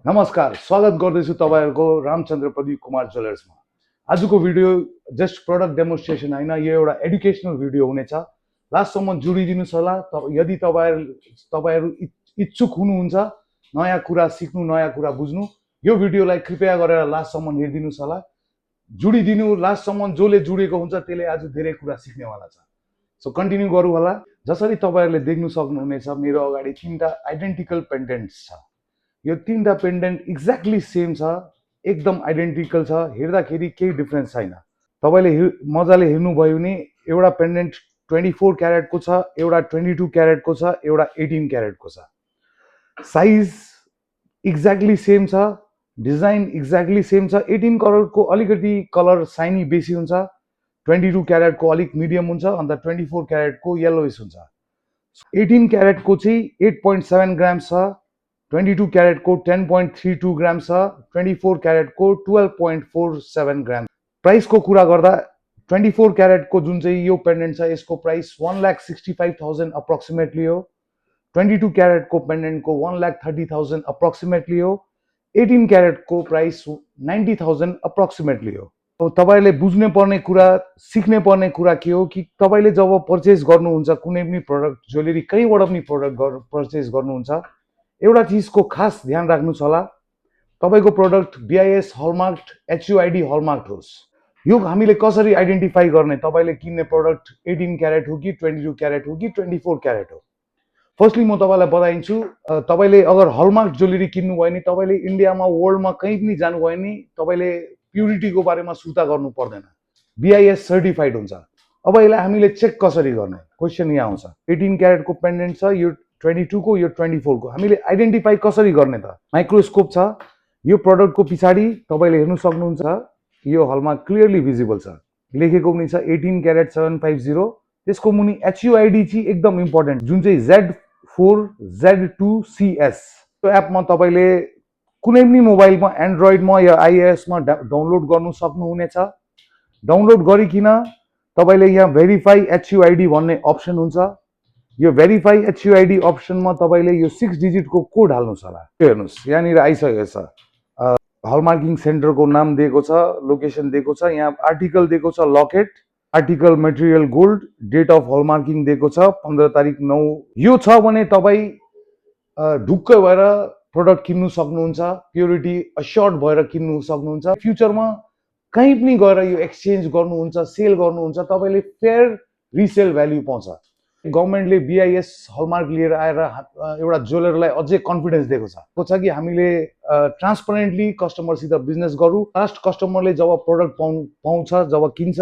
नमस्कार, स्वागत गर्दैछु तपाईहरुको रामचन्द्र प्रदीप कुमार ज्वेलर्समा। आजको भिडियो जस्ट प्रोडक्ट डेमोन्स्ट्रेसन हैन, यो एउटा एजुकेशनल भिडियो हुनेछ। लास्टसम्म जोडिदिनुस् होला। यदि तपाईहरु इच्छुक हुनुहुन्छ नयाँ कुरा सिक्नु, नयाँ कुरा बुझ्नु, यो भिडियोलाई कृपया गरेर लास्टसम्म हेरिदिनुस् होला। जोडिदिनु लास्टसम्म जसले जोडेको हुन्छ त्यसले आज धेरै कुरा सिक्नेवाला छ। सो कन्टिन्यू गरौँ होला। जसरी तपाईहरुले देख्न सक्नुहुनेछ मेरो अगाडि तीनटा आइडेन्टिकल पेन्डेन्ट्स छ। यो तीनटा पेन्डेन्ट एक्ज्याक्टली सेम छ, एकदम आइडेन्टिकल छ, हेर्दाखेरि केही डिफरेन्स छैन। तपाईले मजाले हेर्नुभयो भने एउटा पेन्डेन्ट 24 क्यारेटको छ, एउटा 22 क्यारेटको छ, एउटा 18 क्यारेटको छ। साइज एक्ज्याक्टली सेम छ, डिजाइन एक्ज्याक्टली सेम छ। 18 क्यारेटको अलिकति कलर साइनी बेसी हुन्छ, 22 क्यारेटको अलिक मिडियम हुन्छ, अन्त 24 क्यारेटको येलोइश हुन्छ। 18 क्यारेटको चाहिँ 8.7 ग्राम छ, 22 क्यारेटको 10.32 ग्राम छ, 24 क्यारेटको 12.47 ग्राम। प्राइसको कुरा गर्दा 24 क्यारेटको जुन चाहिँ यो पेन्डेन्ट छ यसको प्राइस 1,65,000 अप्रोक्सिमेटली हो। 22 क्यारेटको पेन्डेन्टको 1,30,000 अप्रोक्सिमेटली हो। 18 क्यारेटको प्राइस 90,000 अप्रोक्सिमेटली हो। तपाईले बुझ्ने पर्ने कुरा, सिक्ने पर्ने कुरा के हो कि तपाईले जब पर्चेस गर्नुहुन्छ कुनै पनि प्रोडक्ट, ज्वेलरी कहीँबाट पनि प्रोडक्ट पर्चेस गर्नुहुन्छ, एउटा चीजको खास ध्यान राख्नुस् होला। तपाईको प्रोडक्ट बीआईएस हलमार्क, एचयूआईडी हलमार्क होस्। यो हामीले कसरी आइडेन्टिफाई गर्ने? तपाईले किन्ने प्रोडक्ट 18 क्यारेट हो कि 22 क्यारेट हो कि 24 क्यारेट हो? फर्स्टली म तपाईलाई बताइन्छु, तपाईले अगर हलमार्क ज्वेलरी किन्नु भयो भने तपाईले इन्डियामा वर्ल्डमा कहीँ पनि जानु भयो भने तपाईले प्युरिटीको बारेमा सुर्ता गर्नु पर्दैन। बीआईएस सर्टिफाइड हुन्छ। अब यसलाई हामीले चेक कसरी गर्ने? क्वेशन यहाँ आउँछ। 18 क्यारेटको पेन्डेन्ट छ, यो 22 को, यो 24 को। हामीले आइडेन्टिफाई कसरी गर्ने त? माइक्रोस्कोप छ। यो प्रोडक्टको पछाडी तपाईले हेर्न सक्नुहुन्छ, यो हलमार्क क्लियरली भिजिबल छ, लेखेको पनि छ 18 क्यारेट 750। त्यसको मुनि एचयूआईडी चाहिँ एकदम इम्पोर्टेन्ट, जुन चाहिँ Z4Z2CS। त्यो एपमा तपाईले कुनै पनि मोबाइलमा, एन्ड्रोइडमा या आइओएसमा डाउनलोड गर्नु सक्नुहुनेछ। डाउनलोड गरिकिन तपाईले यहाँ भेरिफाई एचयूआईडी भन्ने अप्सन हुन्छ। यो भेरिफाई एचयूआईडी अप्सनमा तपाईले यो 6 डिजिटको कोड हाल्नुस् होला। हेर्नुस्, यहाँनिर आइसकेको छ। हलमार्किङ सेन्टरको नाम दिएको छ, लोकेसन दिएको छ, यहाँ आर्टिकल दिएको छ locket, article material gold, date of hallmarking दिएको छ 15 तारिक 9। यो छ भने तपाई ढुक्क भएर प्रोडक्ट किन्नु सक्नुहुन्छ, प्युरिटी अस्योर्ड भएर किन्नु सक्नुहुन्छ। फ्युचरमा कहीँ पनि गएर यो एक्सचेन्ज गर्नुहुन्छ, सेल गर्नुहुन्छ, तपाईले फेयर रिसेल भ्याल्यु पाउँछ। गभर्नमेन्टले बीआईएस हलमार्क लिएर आएर एउटा ज्वेलरलाई अझै कन्फिडेन्स दिएको छ कि हामीले ट्रान्सपरेन्टली कस्टमरसित बिजनेस गरौँ। लास्ट कस्टमरले जब प्रोडक्ट पाउँछ, जब किन्छ,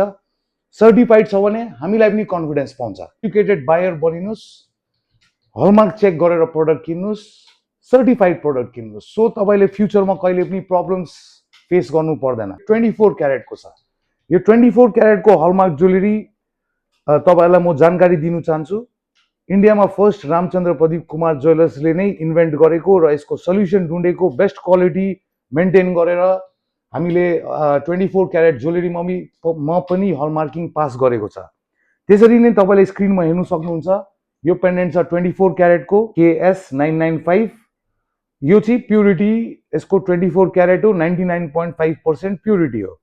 सर्टिफाइड छ भने हामीलाई पनि कन्फिडेन्स पाउँछ। एजुकेटेड बायर बनिनुस्, हलमार्क चेक गरेर प्रोडक्ट किन्नुस्, सर्टिफाइड प्रोडक्ट किन्नुस्। सो तपाईले फ्युचरमा कहिले पनि प्रब्लम्स फेस गर्नु पर्दैन। 24 क्यारेटको छ। यो 24 क्यारेटको हलमार्क ज्वेलरी तपाईहरुलाई म जानकारी दिन चाहन्छु। इन्डियामा फर्स्ट रामचन्द्र प्रदीप कुमार ज्वेलर्सले नै इन्भेन्ट गरेको र यसको सल्युसन ढुँडेको, बेस्ट क्वालिटी मेन्टेन गरेर हामीले 24 क्यारेट ज्वेलरीमा पनि हलमार्किङ पास गरेको छ। त्यसरी नै तपाईले स्क्रिनमा हेर्न सक्नुहुन्छ, यो पेन्डेन्ट छ 24 क्यारेटको KS995। यो चाहिँ प्युरिटी, यसको 24 क्यारेट हो, 99.5% प्युरिटी हो।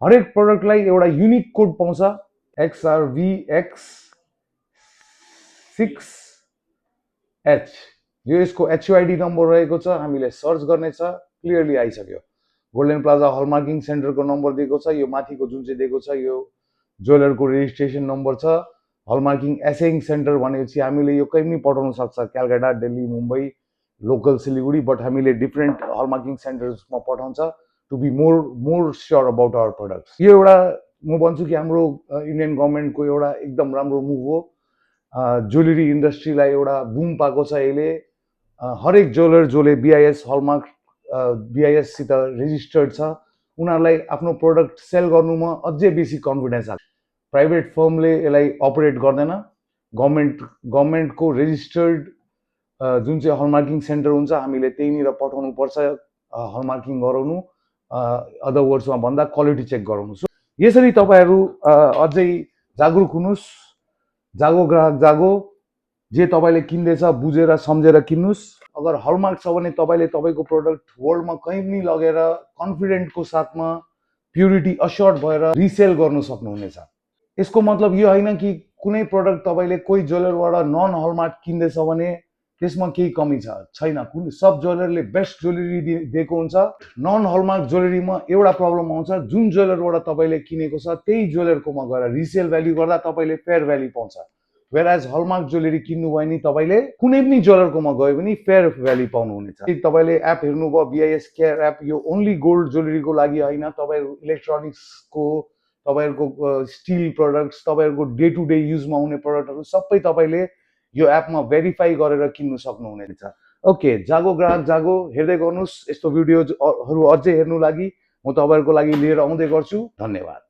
हरेक प्रोडक्टलाई एउटा युनिक कोड पाउँछ, XRVX6H। यो यसको एचयूआईडी नम्बर रहेको छ, हामीले सर्च गर्ने छ, क्लियरली आइसक्यो। गोल्डन प्लाजा हलमार्किङ सेन्टरको नम्बर दिएको छ, यो माथिको जुन चाहिँ दिएको छ यो ज्वेलरको रेजिस्ट्रेसन नम्बर छ। हलमार्किङ एसेइङ सेन्टर भनेपछि हामीले यो कहीँ पनि पठाउन सक्छ, कलकत्ता, दिल्ली, मुम्बई, लोकल सिलिगुडी, बट हामीले डिफरेन्ट हलमार्किङ सेन्टर्समा पठाउँछ to be more sure about our products. यो एउटा म भन्छु कि हाम्रो इन्डियन गभर्नमेन्टको एउटा एकदम राम्रो मुभ हो। ज्वेलरी इन्डस्ट्रीलाई एउटा बुम पाएको छ यसले। हरेक ज्वेलर जसले बीआईएस हलमार्क बीआईएस सित रेजिस्टर्ड छ, उनीहरूलाई आफ्नो प्रोडक्ट सेल गर्नुमा अझै बेसी कन्फिडेन्स आछ। प्राइभेट फर्मले यसलाई अपरेट गर्दैन। गभर्नमेन्टको रेजिस्टर्ड जुन चाहिँ हलमार्किङ सेन्टर हुन्छ, हामीले त्यहीँनिर पठाउनु पर्छ हलमार्किङ गराउनु। अदर वर्ड्समा भन्दा क्वालिटी चेक गराउनु। सो यसरी तपाईहरु अझै जागरुक हुनुस्। जागो ग्राहक जागो। जे तपाईले किन्दैछ बुझेर सम्झेर किन्नुस्। अगर हलमार्क छ भने तपाईले तपाईको प्रोडक्ट वर्ल्डमा कहीँ पनि लगेर कन्फिडेन्टको साथमा प्युरिटी अस्योर्ड भएर रिसेल गर्न सक्नुहुनेछ। यसको मतलब यो होइन कि कुनै प्रोडक्ट तपाईले कोही ज्वेलरबाट नन हलमार्क किन्दैछ भने त्यसमा केही कमी छैन। सब ज्वेलरले बेस्ट ज्वेलरी दिएको हुन्छ। नन हलमार्क ज्वेलरीमा एउटा प्रब्लम आउँछ, जुन ज्वेलरबाट तपाईले किनेको छ त्यही ज्वेलरकोमा गएर रिसेल भ्याल्यू गर्दा तपाईले फेयर भ्याल्यू पाउँछ। वेराज हलमार्क ज्वेलरी किन्नु भयो भने तपाईले कुनै पनि ज्वेलरकोमा गयो भने फेयर भ्याल्यू पाउनुहुनेछ। तपाईले एप हेर्नुभयो बीआईएस केयर एप, यो ओन्ली गोल्ड ज्वेलरीको लागि होइन, तपाईहरु इलेक्ट्रोनिक्सको, तपाईहरुको स्टिल प्रोडक्ट्स, तपाईहरुको डे टु डे युजमा हुने प्रोडक्टहरु सबै तपाईले यो एपमा भेरिफाई गरेर किन्न सक्नुहुनेछ। ओके, जागो ग्राहक जागो, हेर्दै गर्नुस्। यस्तो भिडियोहरु अझै हेर्नु लागि म तपाईहरुको लागि लिएर आउँदै गर्छु। धन्यवाद।